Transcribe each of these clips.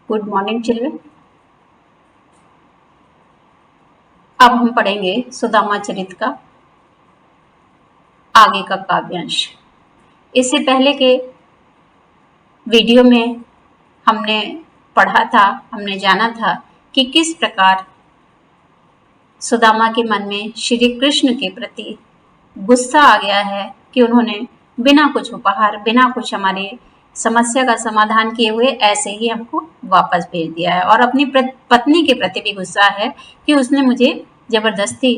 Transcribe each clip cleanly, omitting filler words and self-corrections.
Good morning children. अब हम पढ़ेंगे सुदामा चरित का आगे का काव्यांश। इससे पहले के वीडियो में हमने पढ़ा था, हमने जाना था कि किस प्रकार सुदामा के मन में श्री कृष्ण के प्रति गुस्सा आ गया है कि उन्होंने बिना कुछ उपहार, बिना कुछ हमारी समस्या का समाधान किए हुए ऐसे ही हमको वापस भेज दिया है। और अपनी पत्नी के प्रति भी गुस्सा है कि उसने मुझे जबरदस्ती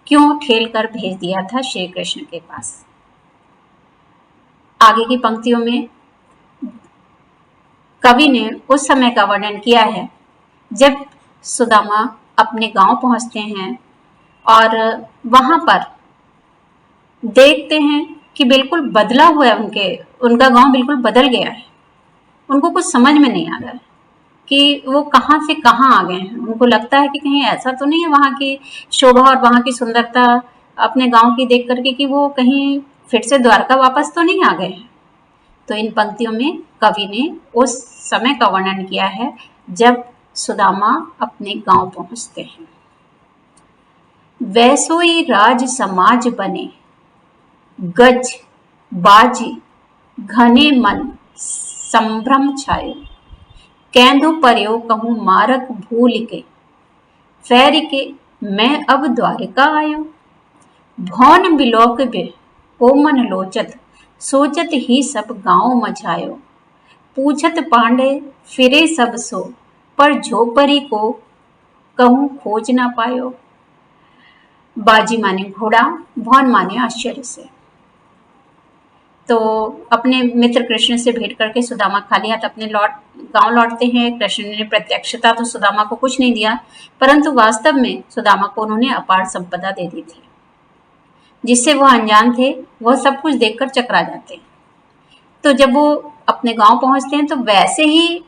क्यों ठेल कर भेज दिया था श्री कृष्ण के पास। आगे की पंक्तियों में कवि ने उस समय का वर्णन किया है जब सुदामा अपने गांव पहुंचते हैं और वहां पर देखते हैं कि बिल्कुल बदला हुआ है, उनका गांव बिल्कुल बदल गया है। उनको कुछ समझ में नहीं आ रहा है कि वो कहाँ से कहाँ आ गए हैं। उनको लगता है कि कहीं ऐसा तो नहीं है वहां की शोभा और वहां की सुंदरता अपने गांव की देख करके कि वो कहीं फिर से द्वारका वापस तो नहीं आ गए हैं। तो इन पंक्तियों में कवि ने उस समय का वर्णन किया है जब सुदामा अपने गांव पहुंचते हैं। वैसोई राज समाज बने, गज बाजी घने मन संभ्रम छायो, कैंधु पर्यो कहूँ मारक भूल के, फैर के मैं अब द्वारिका आयो। भौन बिलोक बे कोमन लोचत, सोचत ही सब गांव मझायो। पूछत पांडे फिरे सब सो, पर झोपरी को कहूँ खोज ना पायो। बाजी माने घोड़ा, भौन माने आश्चर्य से। तो अपने मित्र कृष्ण से भेंट करके सुदामा खाली हाथ अपने गांव लौटते हैं। कृष्ण ने प्रत्यक्षता तो सुदामा को कुछ नहीं दिया, परंतु वास्तव में सुदामा को उन्होंने अपार संपदा दे दी थी, जिससे वो अनजान थे। वह सब कुछ देखकर चकरा जाते। तो जब वो अपने गांव पहुंचते हैं तो वैसे ही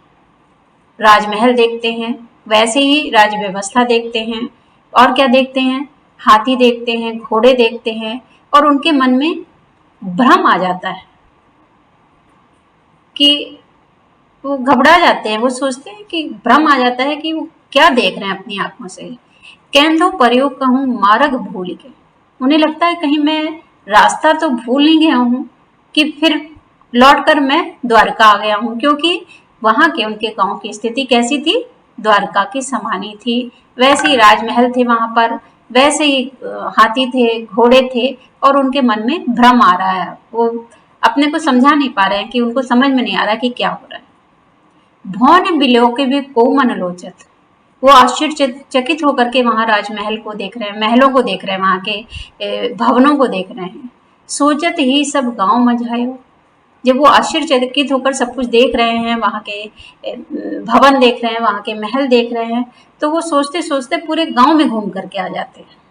राजमहल देखते हैं, वैसे ही राज व्यवस्था देखते हैं। और क्या देखते हैं? हाथी देखते हैं, घोड़े देखते हैं, और उनके मन में भ्रम आ जाता है कि वो घबरा जाते हैं। वो सोचते हैं कि भ्रम आ जाता है कि वो क्या देख रहे हैं अपनी आंखों से। कैंधो प्रयोग कहूँ मार्ग भूल के, उन्हें लगता है कहीं मैं रास्ता तो भूल नहीं गया हूँ कि फिर लौटकर मैं द्वारका आ गया हूँ, क्योंकि वहां के उनके गांव की स्थिति कैसी थी? द्वारका की समानी थी। वैसे ही राजमहल थे वहां पर, वैसे ही हाथी थे, घोड़े थे, और उनके मन में भ्रम आ रहा है। वो अपने को समझा नहीं पा रहे हैं कि उनको समझ में नहीं आ रहा कि क्या हो रहा है। भौन बिलोके भी को मनलोचत, वो आश्चर्यचकित होकर के वहां राजमहल को देख रहे हैं, महलों को देख रहे हैं, वहां के भवनों को देख रहे हैं। सोचत ही सब गांव मझायो, जब वो आश्चर्यचकित होकर सब कुछ देख रहे हैं, वहां के भवन देख रहे हैं, वहां के महल देख रहे हैं, तो वो सोचते सोचते पूरे गांव में घूम करके आ जाते हैं।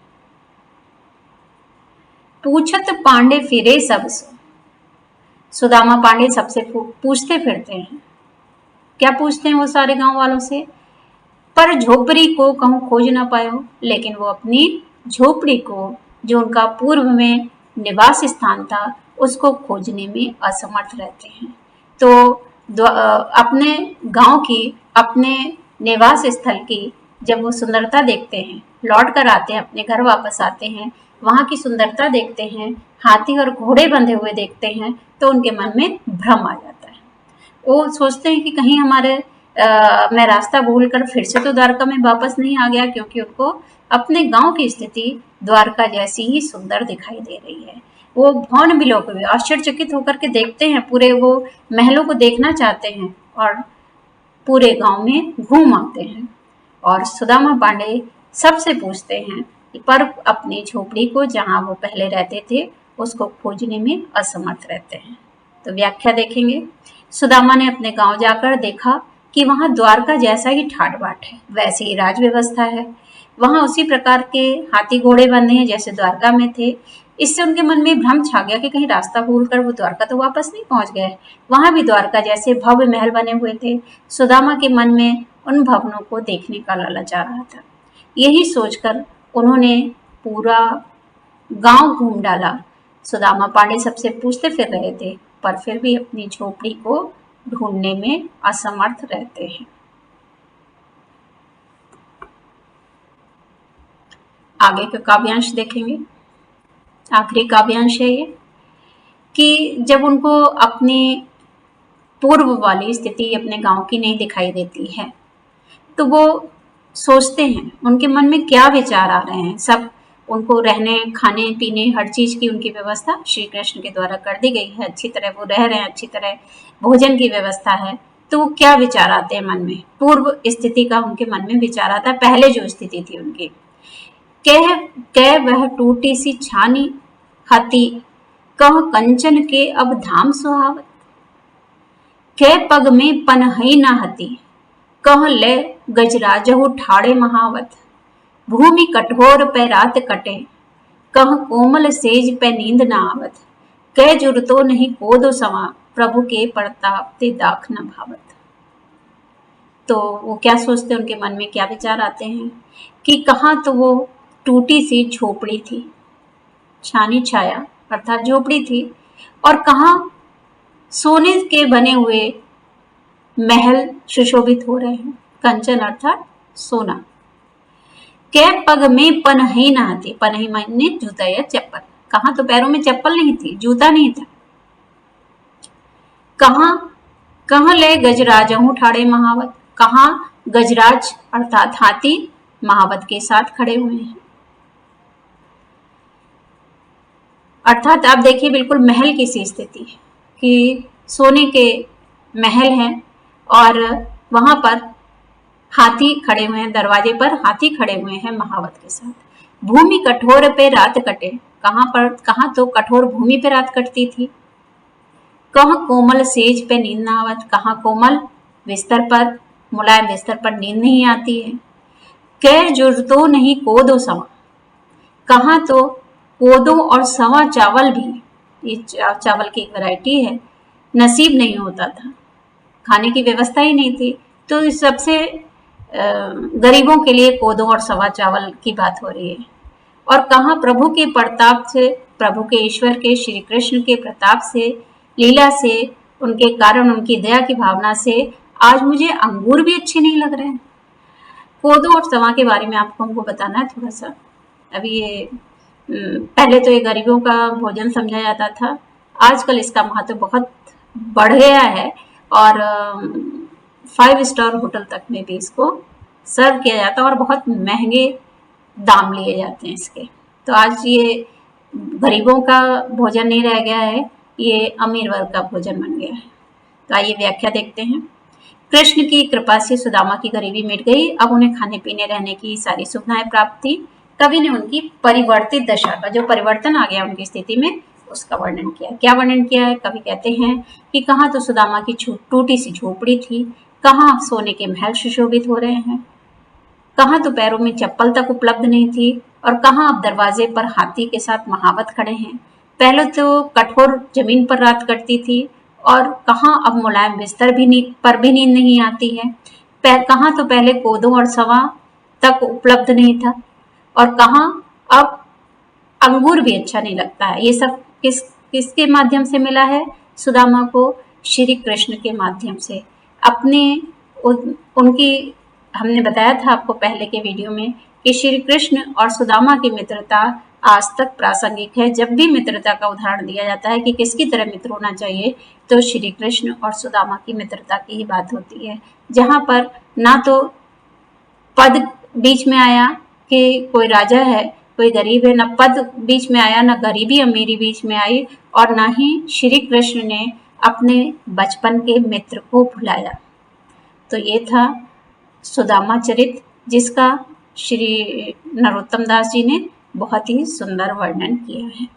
पूछत पांडे फिरे सब सो, सुदामा पांडे सबसे पूछते फिरते हैं। क्या पूछते हैं वो सारे गांव वालों से? पर झोपड़ी को कहूँ खोज ना पायो, लेकिन वो अपनी झोपड़ी को, जो उनका पूर्व में निवास स्थान था, उसको खोजने में असमर्थ रहते हैं। तो अपने गांव की, अपने निवास स्थल की जब वो सुंदरता देखते हैं, लौट कर आते हैं, अपने घर वापस आते हैं, वहां की सुंदरता देखते हैं, हाथी और घोड़े बंधे हुए देखते हैं, तो उनके मन में भ्रम आ जाता है। वो सोचते हैं कि कहीं मैं रास्ता भूल कर फिर से तो द्वारका में वापस नहीं आ गया, क्योंकि उनको अपने गांव की स्थिति द्वारका जैसी ही सुंदर दिखाई दे रही है। वो भौन बिलोक हुए, आश्चर्यचकित होकर के देखते हैं, पूरे वो महलों को देखना चाहते हैं और पूरे गांव में घूम आते हैं। और सुदामा पांडे सबसे पूछते हैं, पर अपनी झोपड़ी को, जहां वो पहले रहते थे, उसको खोजने में असमर्थ रहते हैं। तो व्याख्या देखेंगे। सुदामा ने अपने गांव जाकर देखा कि वहां द्वारका जैसा ही ठाट बाट है, वैसी ही राज व्यवस्था है। वहां उसी प्रकार के हाथी घोड़े बंधे हैं जैसे द्वारका में थे। इससे उनके मन में भ्रम छा गया कि कहीं रास्ता भूल कर वो द्वारका तो वापस नहीं पहुंच गए। वहां भी द्वारका जैसे भव्य महल बने हुए थे। सुदामा के मन में उन भवनों को देखने का लालच आ रहा था। यही सोचकर उन्होंने पूरा गांव घूम डाला। सुदामा पांडे सबसे पूछते फिर रहे थे, पर फिर भी अपनी झोपड़ी को ढूंढने में असमर्थ रहते हैं। आगे का काव्यांश देखेंगे, आखिरी काव्यांश है ये, कि जब उनको अपनी पूर्व वाली स्थिति अपने गांव की नहीं दिखाई देती है तो वो सोचते हैं, उनके मन में क्या विचार आ रहे हैं। सब उनको रहने खाने पीने हर चीज की उनकी व्यवस्था श्री कृष्ण के द्वारा कर दी गई है, अच्छी तरह वो रह रहे हैं, अच्छी तरह भोजन की व्यवस्था है। तो वो क्या विचार आते हैं मन में, पूर्व स्थिति का उनके मन में विचार आता है, पहले जो स्थिति थी उनकी। कह कह वह टूटी सी छानी हती, कह कंचन के अब धाम सुहावत। कह पग में पनहई न हती, कह ले गजराजहु ठाड़े महावत। भूमि कठोर पे रात कटे, कह कोमल सेज पे नींद न आवत। कह जुरतो नहीं कोदो समा, प्रभु के प्रताप ते दाख न भावत। तो वो क्या सोचते हैं, उनके मन में क्या विचार आते हैं कि कहाँ तो वो टूटी सी झोपड़ी थी, छानी छाया अर्थात झोपड़ी थी, और कहाँ सोने के बने हुए महल सुशोभित हो रहे हैं, कंचन अर्थात सोना। कै पग में पनही न आती, पनही माने जूता या चप्पल, कहाँ तो पैरों में चप्पल नहीं थी, जूता नहीं था। कहाँ ले गजराजहु ठाड़े महावत, कहाँ गजराज अर्थात हाथी महावत के साथ खड़े हुए हैं। अर्थात आप देखिए बिल्कुल महल की सी स्थिति है कि सोने के महल हैं और वहां पर हाथी खड़े हुए हैं, दरवाजे पर हाथी खड़े हुए हैं महावत के साथ। भूमि कठोर पे रात कटे, कहाँ तो कठोर भूमि पे रात कटती थी। कहाँ कोमल सेज पे नींद न आवत, कहाँ कोमल बिस्तर पर, मुलायम बिस्तर पर नींद नहीं आती है। कह जुरतो नहीं कोदो समा, कहाँ तो कोदो और सवा चावल भी, ये चावल की एक वैरायटी है, नसीब नहीं होता था, खाने की व्यवस्था ही नहीं थी। तो सबसे गरीबों के लिए कोदो और सवा चावल की बात हो रही है। और कहाँ प्रभु के प्रताप से, प्रभु के ईश्वर के श्री कृष्ण के प्रताप से, लीला से, उनके कारण, उनकी दया की भावना से आज मुझे अंगूर भी अच्छे नहीं लग रहे हैं। कोदो और सवा के बारे में आपको हमको बताना है थोड़ा सा। अभी ये पहले तो ये गरीबों का भोजन समझा जाता था, आजकल इसका महत्व बहुत बढ़ गया है और 5 स्टार होटल तक में भी इसको सर्व किया जाता है और बहुत महंगे दाम लिए जाते हैं इसके। तो आज ये गरीबों का भोजन नहीं रह गया है, ये अमीर वर्ग का भोजन बन गया है। तो आइए व्याख्या देखते हैं। कृष्ण की कृपा से सुदामा की गरीबी मिट गई, अब उन्हें खाने पीने रहने की सारी सुविधाएं प्राप्त थी। कवि ने उनकी परिवर्तित दशा का, जो परिवर्तन आ गया उनकी स्थिति में, उसका वर्णन किया। क्या वर्णन किया है? कवि कहते हैं कि कहाँ तो सुदामा की टूटी सी झोपड़ी थी, कहाँ सोने के महल सुशोभित हो रहे हैं, कहाँ तो पैरों में चप्पल तक उपलब्ध नहीं थी, और कहाँ अब दरवाजे पर हाथी के साथ महावत खड़े हैं। पहले तो कठोर जमीन पर रात कटती थी और कहाँ अब मुलायम बिस्तर पर भी नींद नहीं आती है। कहाँ तो पहले कोदो और सवा तक उपलब्ध नहीं था, और कहाँ अब अंगूर भी अच्छा नहीं लगता है। ये सब किसके माध्यम से मिला है सुदामा को? श्री कृष्ण के माध्यम से। अपने उनकी, हमने बताया था आपको पहले के वीडियो में कि श्री कृष्ण और सुदामा की मित्रता आज तक प्रासंगिक है। जब भी मित्रता का उदाहरण दिया जाता है कि किसकी तरह मित्र होना चाहिए, तो श्री कृष्ण और सुदामा की मित्रता की ही बात होती है, जहां पर ना तो पद बीच में आया कि कोई राजा है कोई गरीब है, न पद बीच में आया, न गरीबी अमीरी बीच में आई, और ना ही श्री कृष्ण ने अपने बचपन के मित्र को भुलाया। तो ये था सुदामा चरित, जिसका श्री नरोत्तम दास जी ने बहुत ही सुंदर वर्णन किया है।